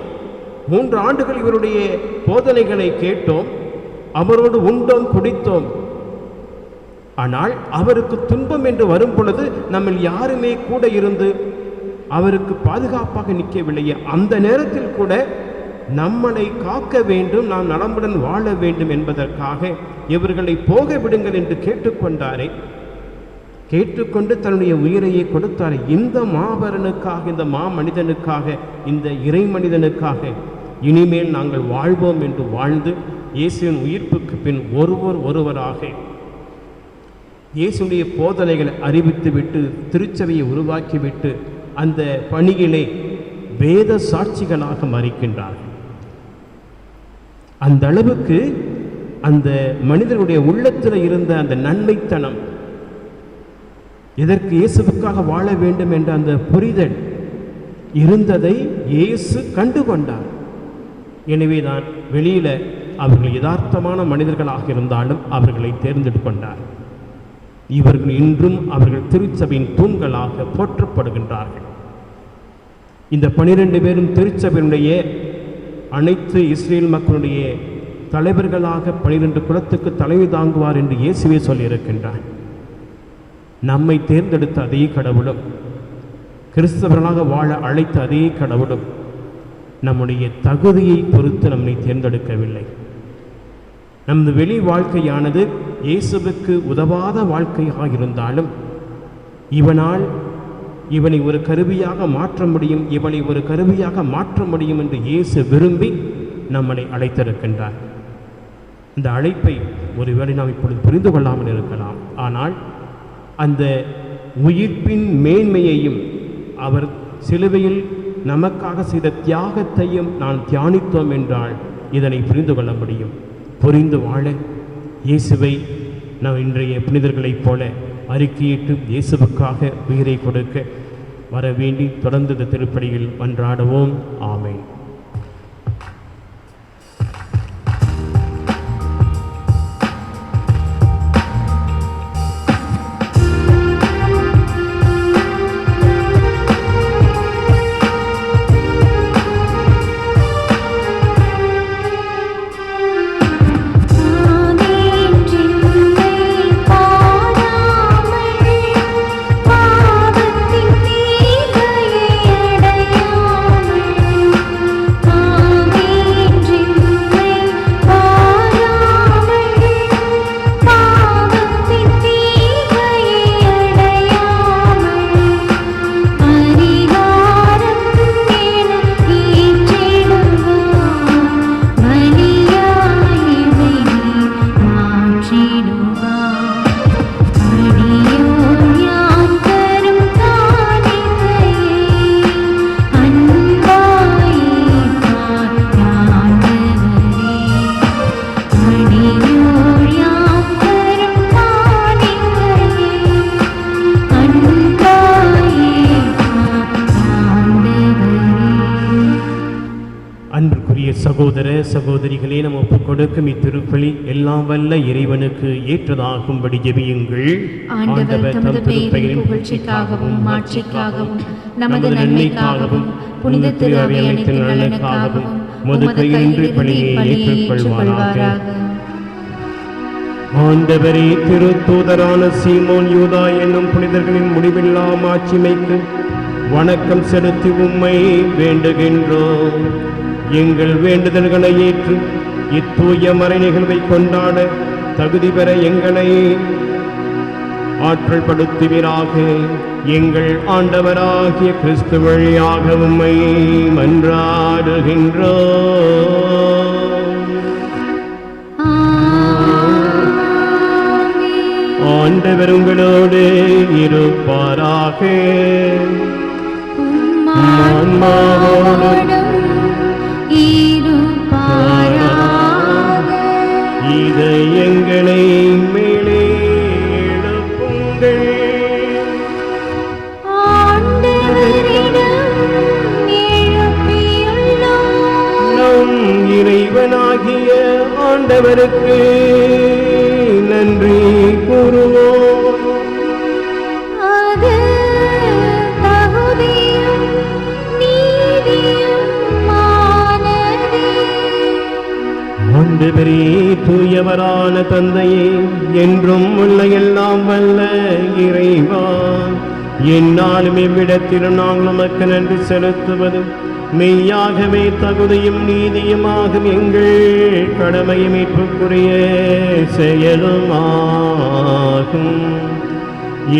3 ஆண்டுகள் இவருடைய போதனைகளை கேட்டோம், அவரோடு உண்டோம், குடித்தோம். ஆனால் அவருக்கு துன்பம் என்று வரும் பொழுது நம்ம யாருமே கூட இருந்து அவருக்கு பாதுகாப்பாக நிற்கவில்லையே. அந்த நேரத்தில் கூட நம்மளை காக்க வேண்டும், நாம் நலமுடன் வாழ வேண்டும் என்பதற்காக இவர்களை போக விடுங்கள் என்று கேட்டுக்கொண்டாரே. கேட்டுக்கொண்டு தன்னுடைய உயிரையே கொடுத்தாரே. இந்த மாபரனுக்காக, இந்த மாமனிதனுக்காக, இந்த இறை மனிதனுக்காக இனிமேல் நாங்கள் வாழ்வோம் என்று வாழ்ந்து இயேசுவின் உயிர்ப்புக்கு பின் ஒருவராக இயேசுடைய போதனைகளை அறிவித்துவிட்டு திருச்சபையை உருவாக்கிவிட்டு அந்த பணியிலே வேத சாட்சிகளாக மறிக்கின்றார்கள். அந்த அளவுக்கு அந்த மனிதனுடைய உள்ளத்தில் இருந்த அந்த நன்மைத்தனம், எதற்கு இயேசுவுக்காக வாழ வேண்டும் என்ற அந்த புரிதல் இருந்ததை இயேசு கண்டுகொண்டார். எனவேதான் வெளியில அவர்கள் யதார்த்தமான மனிதர்களாக இருந்தாலும் அவர்களை தேர்ந்தெடுக்கொண்டார். இவர்கள் இன்றும் அவர்கள் திருச்சபையின் தூண்களாக போற்றப்படுகின்றார்கள். இந்த 12 பேரும் திருச்சபையினுடைய அனைத்து இஸ்ரேல் மக்களுடைய தலைவர்களாக 12 குலத்துக்கு தலைமை தாங்குவார் என்று இயேசுவே சொல்லியிருக்கின்றார். நம்மை தேர்ந்தெடுத்த அதே கடவுளும், கிறிஸ்தவர்களாக வாழ அழைத்த அதே கடவுளும் நம்முடைய தகுதியை பொறுத்து நம்மை தேர்ந்தெடுக்கவில்லை. நமது வெளி வாழ்க்கையானது இயேசுவுக்கு உதவாத வாழ்க்கையாக இருந்தாலும் இவனை ஒரு கருவியாக மாற்ற முடியும், இவனை ஒரு கருவியாக மாற்ற முடியும் என்று இயேசு விரும்பி நம்மளை அழைத்திருக்கின்றார். இந்த அழைப்பை ஒருவேளை நாம் இப்பொழுது புரிந்து கொள்ளாமல் இருக்கலாம். ஆனால் அந்த உயிர்ப்பின் மேன்மையையும் அவர் சிலுவையில் நமக்காக செய்த தியாகத்தையும் நான் தியானித்தோம் என்றால் இதனை புரிந்து கொள்ள முடியும். புரிந்து வாழ இயேசுவை நாம் இன்றைய புனிதர்களைப் போல அறிக்கையிட்டு இயேசுவுக்காக உயிரை கொடுக்க வர வேண்டி தொடர்ந்து இந்த திருப்பலியில் மன்றாடுவோம். ஆமென். சகோதர சகோதரிகளே, நாம் ஒப்புக் கொடுக்கும் இத்திருப்பலி எல்லாம் வல்ல இறைவனுக்கு ஏற்றதாகும்படி ஜெபியுங்கள். ஆண்டவர் தமது பெயரின் புகழ்ச்சிக்காகவும் மாட்சிக்காகவும் நமது நன்மைக்காகவும் புனித திரு அவை அனைத்து நலனுக்காகவும் உமது கையிலிருந்து பலியை ஏற்றுக்கொள்வாராக. ஆண்டவரே, திருத்தூதரான சீமோன் யூதா என்னும் புனிதர்களின் முடிவில்லா மாட்சிமைக்கு வணக்கம் செலுத்தி உம்மை வேண்டுகின்றோம். எங்கள் வேண்டுதல்களை ஏற்று இத்தூய மறை நிகழ்வை கொண்டாட தகுதி பெற எங்களை ஆற்றல் படுத்துவீராக. எங்கள் ஆண்டவராகிய கிறிஸ்து வழியாக உம்மை மன்றாடுகின்றோம். ஆண்டவர் உங்களோடு இருப்பாராக. இதயங்களை மேலே எழுப்புங்கள். நம் இறைவனாகிய ஆண்டவருக்கு நன்றி கூறுவோம். ஆண்டவரே, தூயவரான தந்தையே, என்றும் உள்ள எல்லாம் வல்ல இறைவா, என்னாலும் எவ்விடத்திலும் நாங்கள் நமக்கு நன்றி செலுத்துவது மெய்யாகவே தகுதியும் நீதியுமாகும் எங்கள் கடமையும் மீட்புக்குரிய செயலுமாகும்.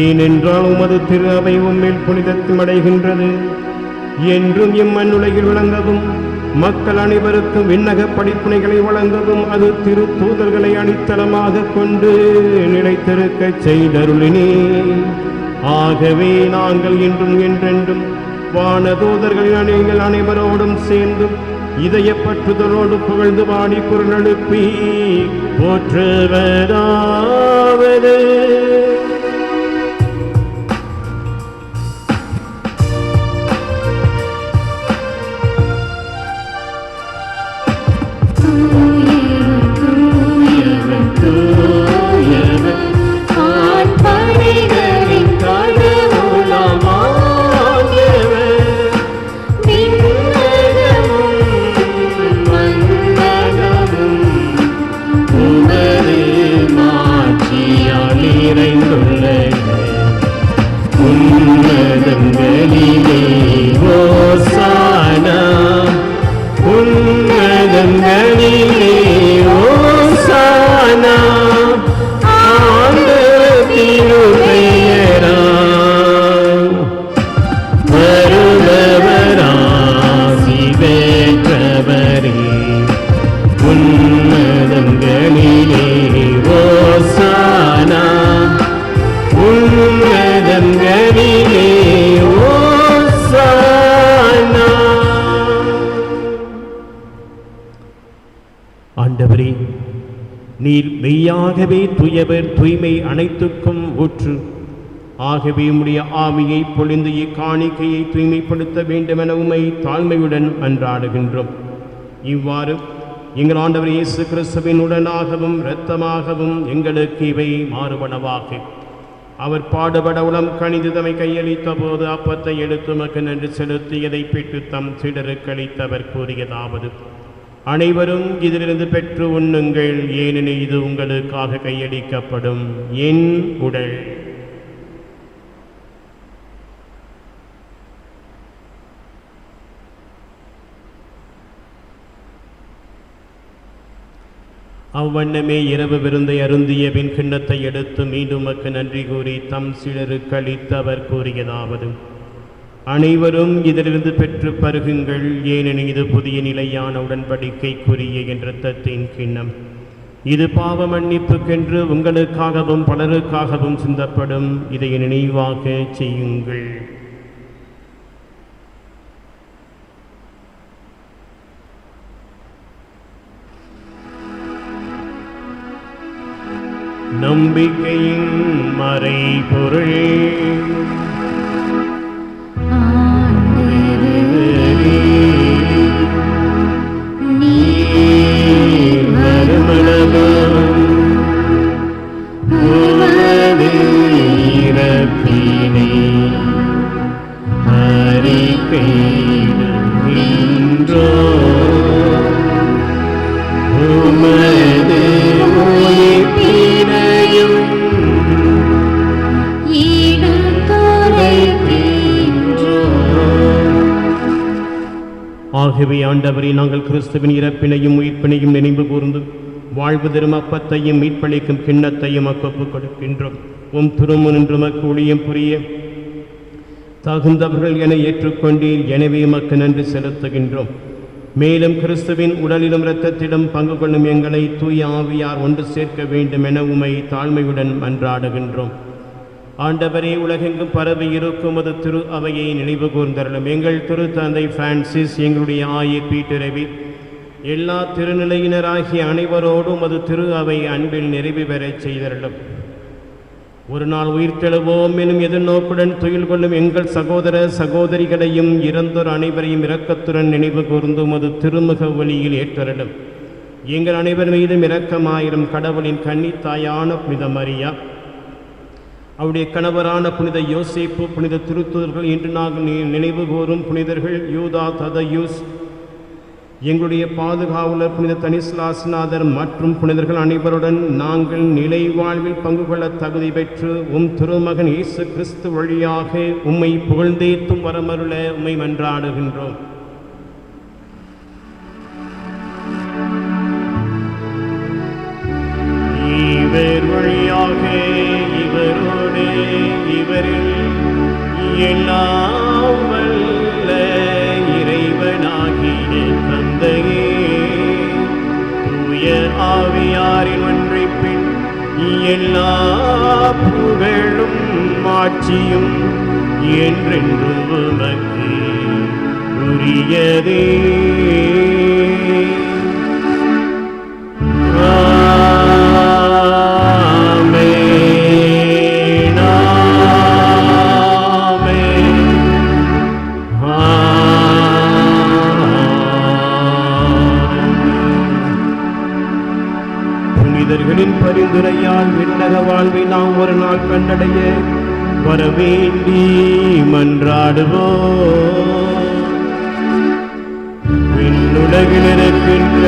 ஏனென்றால் உமது திரு அவை உம்மில் புனிதத்துவம் அடைகின்றது. என்றும் இம்மண்ணுலகில் விளங்கவும் மக்கள் அனைவருக்கும் விண்ணக படிப்பினைகளை வழங்கவும் அது திரு தூதர்களை அடித்தளமாக கொண்டு நிலைத்திருக்க செய்தருளினே. ஆகவே நாங்கள் இன்றும் என்றென்றும் வானதூதர்கள் அணிகள் அனைவரோடும் சேர்ந்து இதயப்பற்றுதலோடு புகழ்ந்து பாடி குரல் எழுப்பி போற்றுவதாவது ஆண்டவரே, நீர் மெய்யாகவே தூயவர், தூய்மை அனைத்துக்கும் ஊற்று. ஆகவே உம்முடைய ஆவியை பொழிந்து இக்காணிக்கையை தூய்மைப்படுத்த வேண்டுமென உம்மை தாழ்மையுடன் மன்றாடுகின்றோம். இவ்வாறு எங்கள் ஆண்டவர் இயேசு கிறிஸ்துவின் உடலாகவும் இரத்தமாகவும் எங்களுக்கு இவை மாறுபனவாக. அவர் பாடுபட உளம் கணிந்து தம்மை கையளித்த போது அப்பத்தை எடுத்து மக்கு நன்றி செலுத்தியதை பெற்று தம் சீடருக்களித்தவர் கூறியதாவது: அனைவரும் இதிலிருந்து பெற்று உண்ணுங்கள், ஏனெனில் இது உங்களுக்காக கையளிக்கப்படும் என் உடல். அவ்வண்ணமே இரவு விருந்தை அருந்திய பின் கிண்ணத்தை எடுத்து மீண்டும் மக்கு நன்றி கூறி தம் சீடருக்கு அளித்தவர் கூறியதாவது: அனைவரும் இதிலிருந்து பெற்று பருகுங்கள், ஏனெனில் இது புதிய நிலையான உடன்படிக்கைக்குரிய என் இரத்தத்தின் கிண்ணம். இது பாவ மன்னிப்புக்கென்று உங்களுக்காகவும் பலருக்காகவும் சிந்தப்படும். இதை நினைவாக செய்யுங்கள். நம்பிக்கையின் மறைபொருள். ஆகவே ஆண்டவரே, நாங்கள் கிறிஸ்துவின் இறப்பினையும் உயிர்ப்பினையும் நினைவு கூர்ந்து வாழ்வு தரும் அப்பத்தையும் மீட்பளிக்கும் கிண்ணத்தையும் ஒப்புக் கொடுக்கின்றோம். உம் திருமுனின்று மக்கு ஊழியம் புரிய தகுந்தவர்கள் என ஏற்றுக்கொண்டீர். எனவே மக்கு நன்றி செலுத்துகின்றோம். மேலும் கிறிஸ்துவின் உடலிலும் இரத்தத்திலும் பங்கு கொள்ளும் எங்களை தூய ஆவியார் ஒன்று சேர்க்க வேண்டும் என உம்மை தாழ்மையுடன் மன்றாடுகின்றோம். ஆண்டவரே, உலகெங்கும் பரவி இருக்கும் அது திரு அவையை நினைவு கூர்ந்தருளும். எங்கள் திரு தந்தை பிரான்சிஸ், எங்களுடைய ஆயர் பீட்டரவி, எல்லா திருநிலையினராகிய அனைவரோடும் அது திரு அவை அன்பில் நிறைவு பெறச் செய்தருளும். ஒரு நாள் உயிர்த்தெழுவோம் எனும் எதிர்நோக்குடன் துயில் கொள்ளும் எங்கள் சகோதர சகோதரிகளையும் இறந்தோர் அனைவரையும் இரக்கத்துடன் நினைவு கூர்ந்தும் அது திருமுக ஒளியில் ஏற்றருளும். எங்கள் அனைவர் மீதும் இரக்கமாயிரம். கடவுளின் கன்னித்தாயான புனித மரியா, அவருடைய கணவரான புனித யோசேப்பு, புனித திருத்தூதர்கள், இன்று நாங்கள் நினைவு கூறும் புனிதர்கள் யூதா, ததயூஸ், எங்களுடைய பாதுகாவலர் புனித தனிஸ்லாஸ்நாதர் மற்றும் புனிதர்கள் அனைவருடன் நாங்கள் நிலை வாழ்வில் பங்கு கொள்ள தகுதி பெற்று உம் திருமகன் இயேசு கிறிஸ்து வழியாக உம்மை புகழ்ந்தேத்தும் வரமருள உம்மை மன்றாடுகின்றோம். இவர் வழியாக, இவரோடு, இவரில் எல்லாம் வல்ல இறைவனாகிய தந்தையே, தூய ஆவியாரின் ஒன்றைப்பின் எல்லா புகழும் ஆட்சியும் என்றென்றும் உமக்கு உரியதே. ஆமென், ஆமென். புனிதர்களின் பரிந்துரையால் விண்ணக வாழ்வை நாம் ஒரு நாள் கண்டடைய வரவேண்டி மன்றாடுவோம். விண்ணுலகில் இருக்கின்ற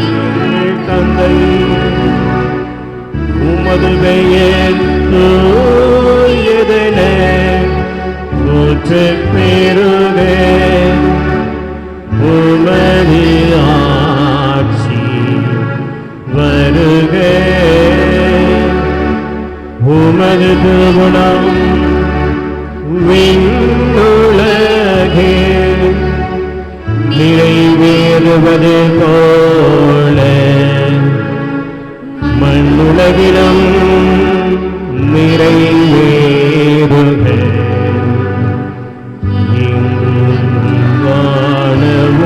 எங்கள் தந்தை, உமது பெயர் தூயதென போற்றப் பெறுக. உமது ஆட்சி வருக. உமது திருவுளம் விண்ணுலகில் நிறைவேறுவது போல மண்ணுலகிலும் நிறைவேறுக. இங்கான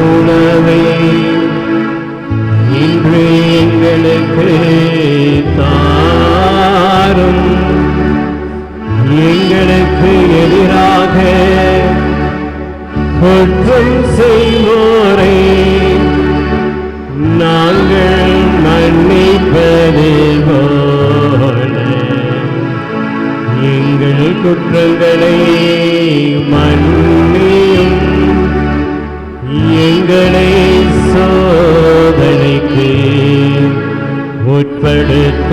உணவை இன்று எங்களுக்கு தாரும். எங்களுக்கு எதிராக குற்றம் செய்வோரை நாங்கள் மன்னிப்பது போல எங்கள் குற்றங்களை மன்னியும். எங்களை சோதனைக்கு உட்படுத்தாதேயும்.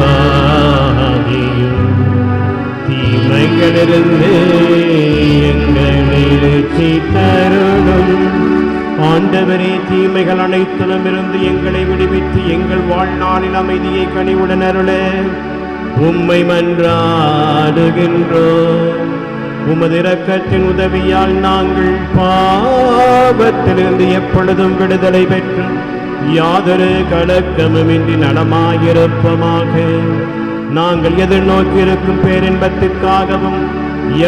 தீமைகளிலிருந்து எங்களை ரட்சித்தருளும். ஆண்டவரே, தீமைகள் அனைத்திலும் இருந்து எங்களை விடுவித்து எங்கள் வாழ்நாளில் அமைதியை கனிவுடன் அருள உம்மை மன்றாடுகின்றோம். உமது இரக்கத்தின் உதவியால் நாங்கள் பாவத்திலிருந்து எப்பொழுதும் விடுதலை பெற்று யாதொரு கலக்கமுமின்றி நலமாயிருப்பமாக. நாங்கள் எதிர்நோக்கியிருக்கும் பேரின்பத்திற்காகவும்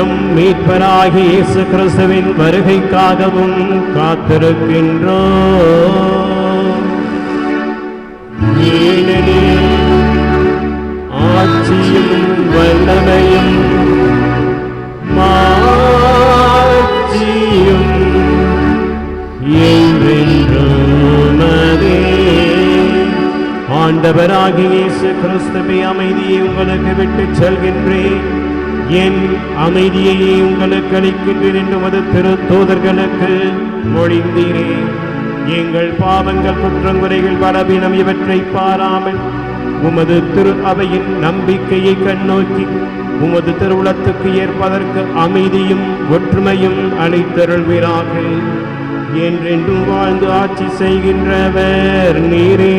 எம் மீட்பராகிய இயேசு கிறிஸ்துவின் வருகைக்காகவும் காத்திருக்கின்றோம். ஏனெனில் ஆட்சியும் வல்லமையும் மாட்சியும் என்றென்றும் அதே. ஆண்டவராகிய இயேசு கிறிஸ்துவே, அமைதியை உங்களுக்கு விட்டுச் செல்கின்றேன், என் அமைதியையே உங்களுக்கு அளிக்கின்றேன் என்று உமது திருத்தூதர்களுக்கு மொழிந்தீரே. எங்கள் பாவங்கள், குற்றங்குறைகள், பலவீனம் இவற்றை பாராமல் உமது திரு அவையின் நம்பிக்கையை கண்ணோக்கி உமது திருவுளத்துக்கு ஏற்பதற்கு அமைதியும் ஒற்றுமையும் அளித்தருள்வீராக. என்றென்றும் வாழ்ந்து ஆட்சி செய்கின்றவர் நீரே.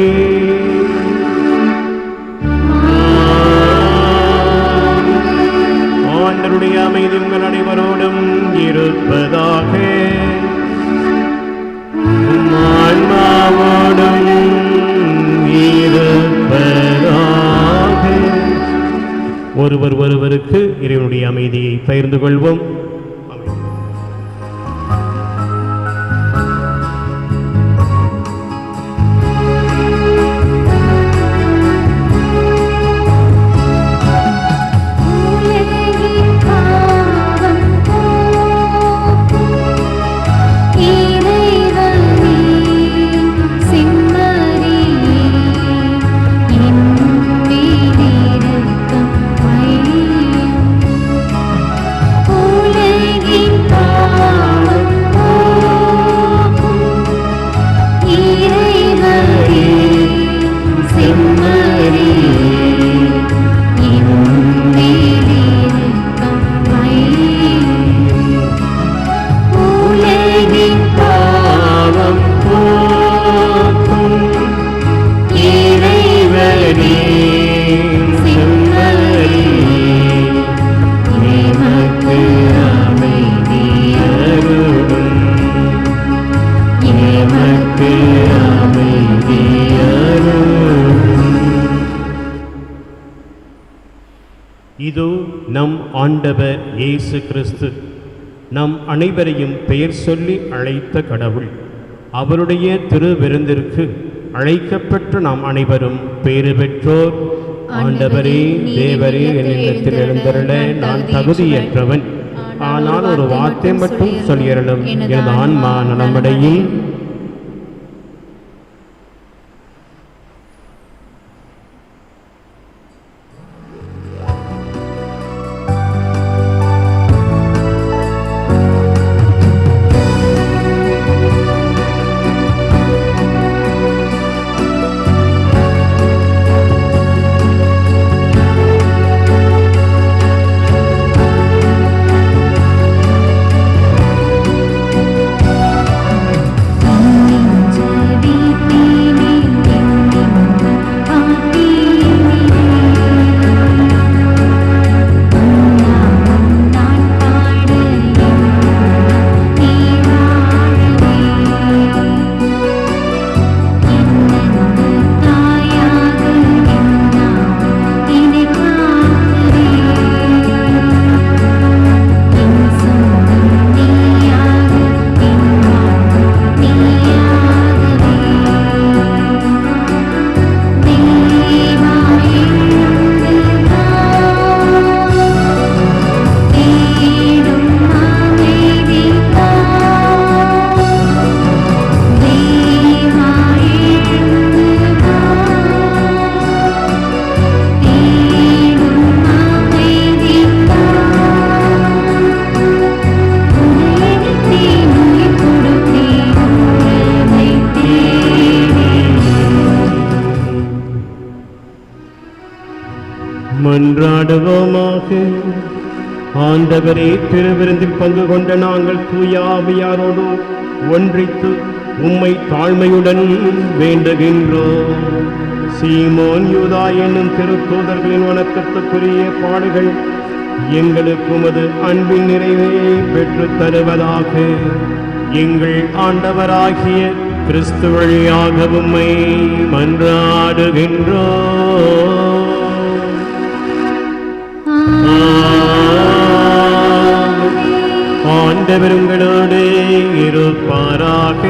ஆண்டவருடைய அமைதி உங்கள் அனைவரோடும் இருப்பதாக. ஆன்மாவோடும் இருப்பதாக. ஒருவர் ஒருவருக்கு இறைவனுடைய அமைதியை பகிர்ந்து கொள்வோம். இதோ நம் ஆண்டவர் இயேசு கிறிஸ்து நம் அனைவரையும் பெயர் சொல்லி அழைத்த கடவுள். அவருடைய திருவிருந்திற்கு அழைக்கப்பட்ட நாம் அனைவரும் பேறு பெற்றோர். ஆண்டவரே, தேவரே, என்னிடத்தில் எழுந்தருள நான் தகுதியற்றவன். ஆனால் ஒரு வார்த்தை மட்டும் சொல்லியருளும், எனது ஆன்மா நலமடையும். மன்றாடுவோமாக. ஆண்டவரே, திருவிருந்தில் பங்கு கொண்ட நாங்கள் தூய ஆவியாரோடு ஒன்றித்து உம்மை தாழ்மையுடன் வேண்டுகின்றோம். சீமோன் யூதா என்னும் திருத்தூதர்களின் வணக்கத்துக்குரிய பாடுகள் எங்களுக்கு உமது அன்பின் நிறைவை பெற்றுத் தருவதாக. எங்கள் ஆண்டவராகிய கிறிஸ்து வழியாக உம்மை மன்றாடுகின்றோம். ஆண்டவர் உங்களோடு இருப்பாராக.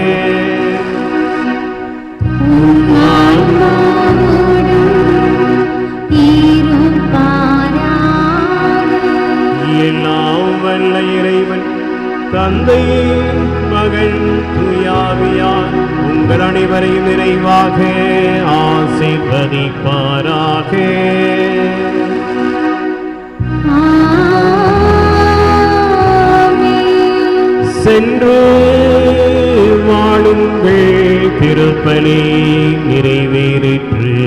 எல்லாம் வல்ல இறைவன் தந்தை, மகன், தூயாவியார் உங்கள் அனைவரையும் நிறைவாக ஆசீர்வதிப்பாராக. சென்று வாழுங்கள், திருப்பலி நிறைவேறிற்று.